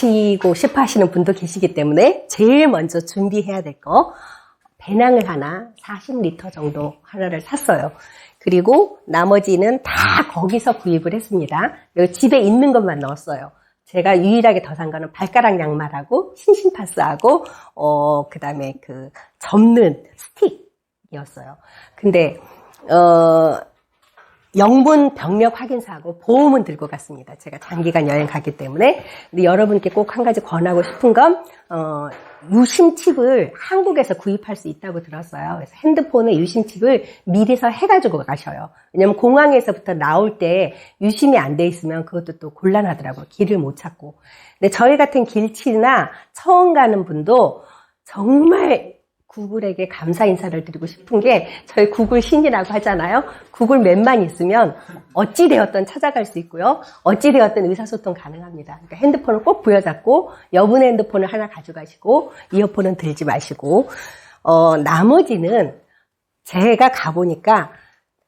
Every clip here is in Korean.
가시고 싶어 하시는 분도 계시기 때문에 제일 먼저 준비해야 될 거, 배낭을 하나 40리터 정도 하나를 샀어요. 그리고 나머지는 다 거기서 구입을 했습니다. 여기 집에 있는 것만 넣었어요. 제가 유일하게 더 산 거는 발가락 양말하고 신신파스하고 그 다음에 그 접는 스틱이었어요. 근데 영문 병력 확인사하고 보험은 들고 갔습니다. 제가 장기간 여행 가기 때문에. 근데 여러분께 꼭 한 가지 권하고 싶은 건 유심칩을 한국에서 구입할 수 있다고 들었어요. 그래서 핸드폰에 유심칩을 미리서 해가지고 가셔요. 왜냐면 공항에서부터 나올 때 유심이 안 돼 있으면 그것도 또 곤란하더라고요. 길을 못 찾고. 근데 저희 같은 길치나 처음 가는 분도 정말 구글에게 감사 인사를 드리고 싶은 게, 저희 구글 신이라고 하잖아요. 구글 맵만 있으면 어찌되었든 찾아갈 수 있고요. 어찌되었든 의사소통 가능합니다. 그러니까 핸드폰을 꼭 부여잡고 여분의 핸드폰을 하나 가져가시고 이어폰은 들지 마시고, 나머지는 제가 가보니까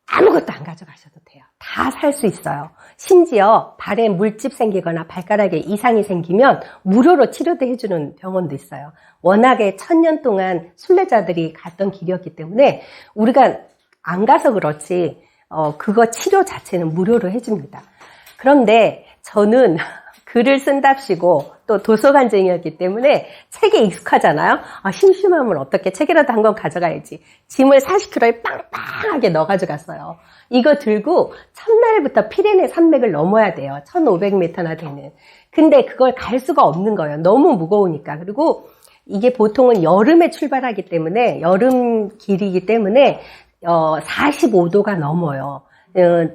아무것도 안 가져가셔도 돼요. 다 살 수 있어요. 심지어 발에 물집 생기거나 발가락에 이상이 생기면 무료로 치료도 해주는 병원도 있어요. 워낙에 1000년 동안 순례자들이 갔던 길이었기 때문에 우리가 안 가서 그렇지 그거 치료 자체는 무료로 해줍니다. 그런데 저는 글을 쓴답시고 또 도서관쟁이였기 때문에 책에 익숙하잖아요. 심심하면 어떻게 책이라도 한 권 가져가야지. 짐을 40kg에 빵빵하게 넣어가지고 갔어요. 이거 들고 첫날부터 피레네 산맥을 넘어야 돼요. 1500m나 되는. 근데 그걸 갈 수가 없는 거예요. 너무 무거우니까. 그리고 이게 보통은 여름에 출발하기 때문에, 여름 길이기 때문에 45도가 넘어요.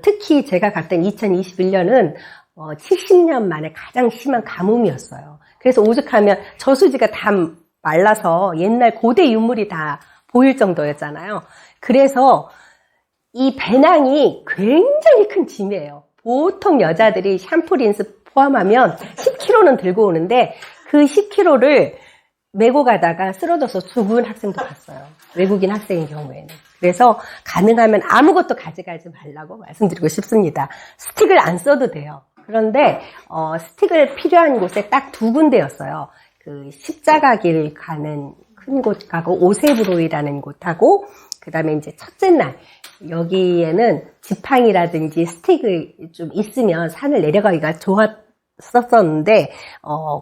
특히 제가 갔던 2021년은 70년 만에 가장 심한 가뭄이었어요. 그래서 오죽하면 저수지가 다 말라서 옛날 고대 유물이 다 보일 정도였잖아요. 그래서 이 배낭이 굉장히 큰 짐이에요. 보통 여자들이 샴푸, 린스 포함하면 10kg는 들고 오는데 그 10kg를 메고 가다가 쓰러져서 죽은 학생도 봤어요. 외국인 학생의 경우에는. 그래서 가능하면 아무것도 가져가지 말라고 말씀드리고 싶습니다. 스틱을 안 써도 돼요. 그런데 스틱을 필요한 곳에 딱 2군데였어요. 그 십자가길 가는 큰 곳하고 오세브로이라는 곳하고, 그 다음에 이제 첫째 날 여기에는 지팡이라든지 스틱을 좀 있으면 산을 내려가기가 좋았었는데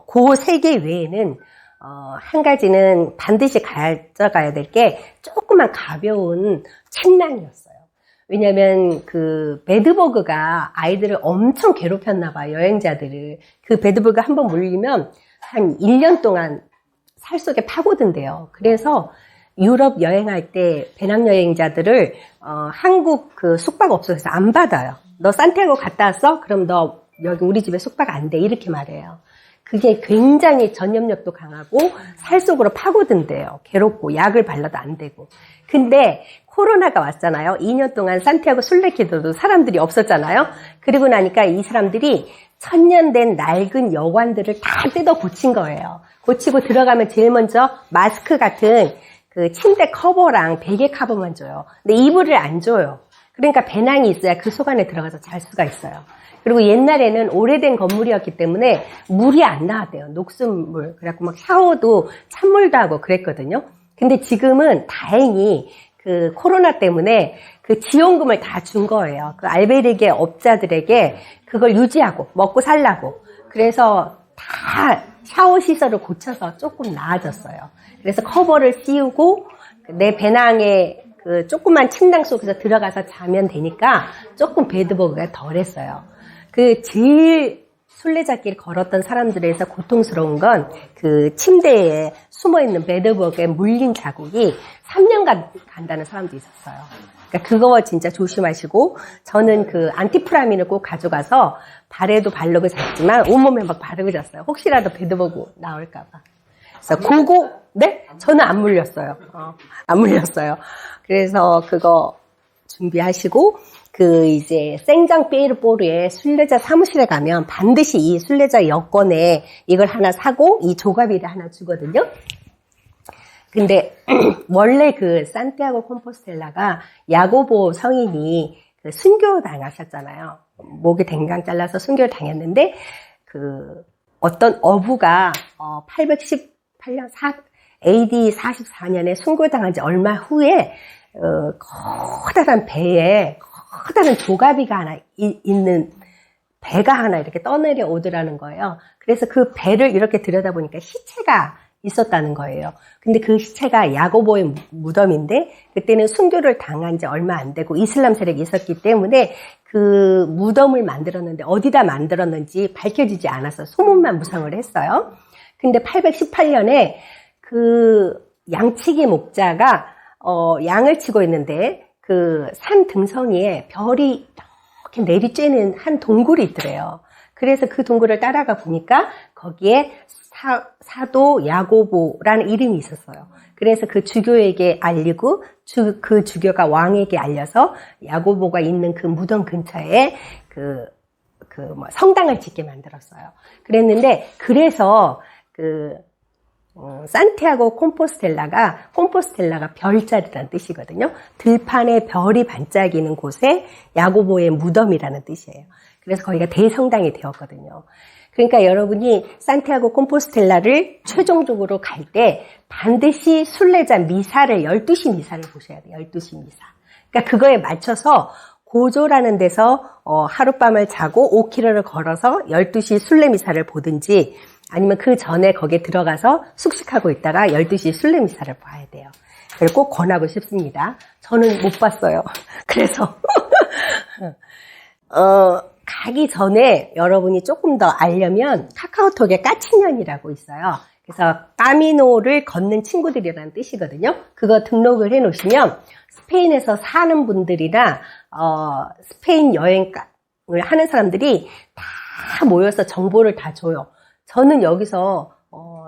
그 3개 외에는 한 가지는 반드시 가져가야 될 게 조그만 가벼운 침낭이었어요. 왜냐면 그 베드버그가 아이들을 엄청 괴롭혔나 봐요. 여행자들을. 그 베드버그 한번 물리면 한 1년 동안 살 속에 파고든대요. 그래서 유럽 여행할 때 배낭여행자들을 한국 그 숙박업소에서 안 받아요. 너 산티아고 갔다 왔어? 그럼 너 여기 우리 집에 숙박 안 돼. 이렇게 말해요. 그게 굉장히 전염력도 강하고 살 속으로 파고든대요. 괴롭고 약을 발라도 안 되고. 근데 코로나가 왔잖아요. 2년 동안 산티아고 순례길도 사람들이 없었잖아요. 그리고 나니까 이 사람들이 1000년 된 낡은 여관들을 다 뜯어 고친 거예요. 고치고 들어가면 제일 먼저 마스크 같은 그 침대 커버랑 베개 커버만 줘요. 근데 이불을 안 줘요. 그러니까 배낭이 있어야 그 속 안에 들어가서 잘 수가 있어요. 그리고 옛날에는 오래된 건물이었기 때문에 물이 안 나왔대요. 녹슨물. 그래갖고 막 샤워도 찬물도 하고 그랬거든요. 근데 지금은 다행히 그 코로나 때문에 그 지원금을 다 준 거예요. 그 알베르게 업자들에게 그걸 유지하고 먹고 살라고. 그래서 다 샤워 시설을 고쳐서 조금 나아졌어요. 그래서 커버를 씌우고 내 배낭에 그 조그만 침낭 속에서 들어가서 자면 되니까 조금 베드버그가 덜했어요. 그 제일 순례자길 걸었던 사람들에서 고통스러운 건 그 침대에 숨어있는 베드버그에 물린 자국이 3년간 간다는 사람도 있었어요. 그러니까 그거 진짜 조심하시고, 저는 그 안티프라민을 꼭 가져가서 발에도 바르고 잤지만 온몸에 막 바르고 잤어요. 혹시라도 베드버그 나올까봐. 그래서 그거, 네? 저는 안 물렸어요. 안 물렸어요. 그래서 그거 준비하시고, 그 이제 생장피에르보르의 순례자 사무실에 가면 반드시 이 순례자 여권에 이걸 하나 사고 이 조가비를 하나 주거든요. 근데 원래 그 산티아고 콤포스텔라가 야고보 성인이 그 순교 당하셨잖아요. 목에 댕강 잘라서 순교를 당했는데 그 어떤 어부가 818년 AD 44년에 순교당한 지 얼마 후에 커다란 배에 커다란 조가비가 하나 있는 배가 하나 이렇게 떠내려 오더라는 거예요. 그래서 그 배를 이렇게 들여다보니까 시체가 있었다는 거예요. 근데 그 시체가 야고보의 무덤인데 그때는 순교를 당한 지 얼마 안 되고 이슬람 세력이 있었기 때문에 그 무덤을 만들었는데 어디다 만들었는지 밝혀지지 않아서 소문만 무성을 했어요. 근데 818년에 그 양치기 목자가 양을 치고 있는데 그 산 등성이에 별이 이렇게 내리쬐는 한 동굴이 있더래요. 그래서 그 동굴을 따라가 보니까 거기에 사도 야고보라는 이름이 있었어요. 그래서 그 주교에게 알리고 그 주교가 왕에게 알려서 야고보가 있는 그 무덤 근처에 성당을 짓게 만들었어요. 그랬는데 그래서 산티아고 콤포스텔라가 별자리라는 뜻이거든요. 들판에 별이 반짝이는 곳에 야고보의 무덤이라는 뜻이에요. 그래서 거기가 대성당이 되었거든요. 그러니까 여러분이 산티아고 콤포스텔라를 최종적으로 갈 때 반드시 순례자 미사를 12시 미사를 보셔야 돼요. 12시 미사. 그러니까 그거에 맞춰서 고조라는 데서 하룻밤을 자고 5km를 걸어서 12시 순례 미사를 보든지 아니면 그 전에 거기에 들어가서 숙식하고 있다가 12시 순례 미사를 봐야 돼요. 그걸 꼭 권하고 싶습니다. 저는 못 봤어요. 그래서 가기 전에 여러분이 조금 더 알려면 카카오톡에 까치년이라고 있어요. 그래서 까미노를 걷는 친구들이라는 뜻이거든요. 그거 등록을 해 놓으시면 스페인에서 사는 분들이나 스페인 여행을 하는 사람들이 다 모여서 정보를 다 줘요. 저는 여기서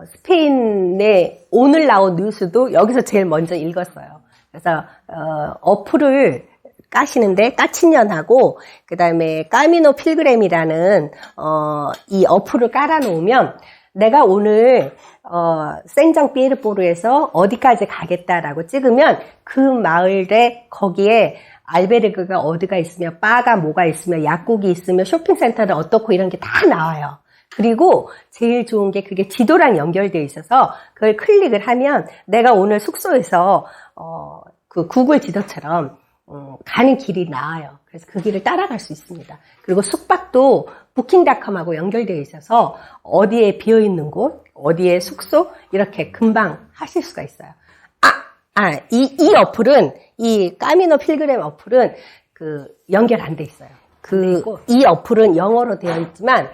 스페인에 오늘 나온 뉴스도 여기서 제일 먼저 읽었어요. 그래서 어플을 까시는데 까친년하고 그 다음에 까미노 필그램이라는 이 어플을 깔아놓으면 내가 오늘 생장 피에르보르에서 어디까지 가겠다라고 찍으면 그 마을에 거기에 알베르그가 어디가 있으며 바가 뭐가 있으며 약국이 있으며 쇼핑센터는 어떻고 이런 게 다 나와요. 그리고 제일 좋은 게 그게 지도랑 연결되어 있어서 그걸 클릭을 하면 내가 오늘 숙소에서 그 구글 지도처럼 가는 길이 나와요. 그래서 그 길을 따라갈 수 있습니다. 그리고 숙박도 부킹닷컴하고 연결되어 있어서 어디에 비어있는 곳, 어디에 숙소 이렇게 금방 하실 수가 있어요. 이 어플은 이 까미노 필그램 어플은 연결 안 돼 있어요. 이 어플은 영어로 되어 있지만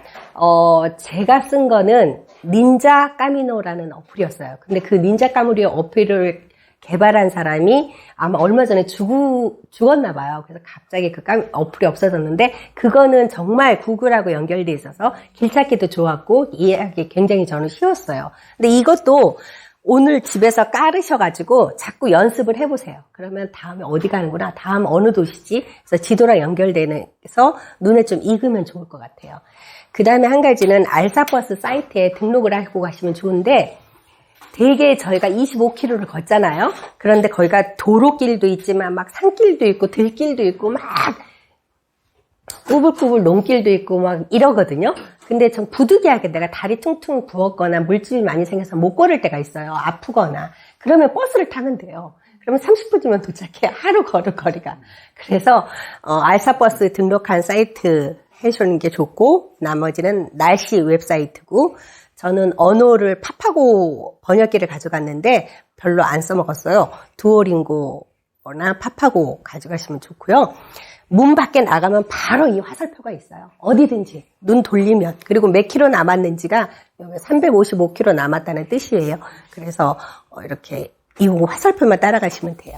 제가 쓴 거는 닌자 까미노라는 어플이었어요. 근데 그 닌자 까미노 어플을 개발한 사람이 아마 얼마 전에 죽었나 봐요. 그래서 갑자기 그 어플이 없어졌는데 그거는 정말 구글하고 연결돼 있어서 길 찾기도 좋았고 이해하기 굉장히 저는 쉬웠어요. 근데 이것도 오늘 집에서 깔으셔가지고 자꾸 연습을 해보세요. 그러면 다음에 어디 가는구나, 다음 어느 도시지, 그래서 지도랑 연결되서 눈에 좀 익으면 좋을 것 같아요. 그 다음에 한 가지는 알사버스 사이트에 등록을 하고 가시면 좋은데 되게 저희가 25km를 걷잖아요. 그런데 거기가 도로길도 있지만 막 산길도 있고 들길도 있고 막 꾸불꾸불 논길도 있고 막 이러거든요. 근데 전 부득이하게 내가 다리 퉁퉁 부었거나 물집이 많이 생겨서 못 걸을 때가 있어요. 아프거나. 그러면 버스를 타면 돼요. 그러면 30분이면 도착해. 하루 걸을 거리가. 그래서 알사버스 등록한 사이트 해주는 게 좋고 나머지는 날씨 웹사이트고 저는 언어를 파파고 번역기를 가져갔는데 별로 안 써먹었어요. 두오링고나 파파고 가져가시면 좋고요. 문 밖에 나가면 바로 이 화살표가 있어요. 어디든지 눈 돌리면. 그리고 몇 킬로 남았는지가 355km 남았다는 뜻이에요. 그래서 이렇게 이 화살표만 따라가시면 돼요.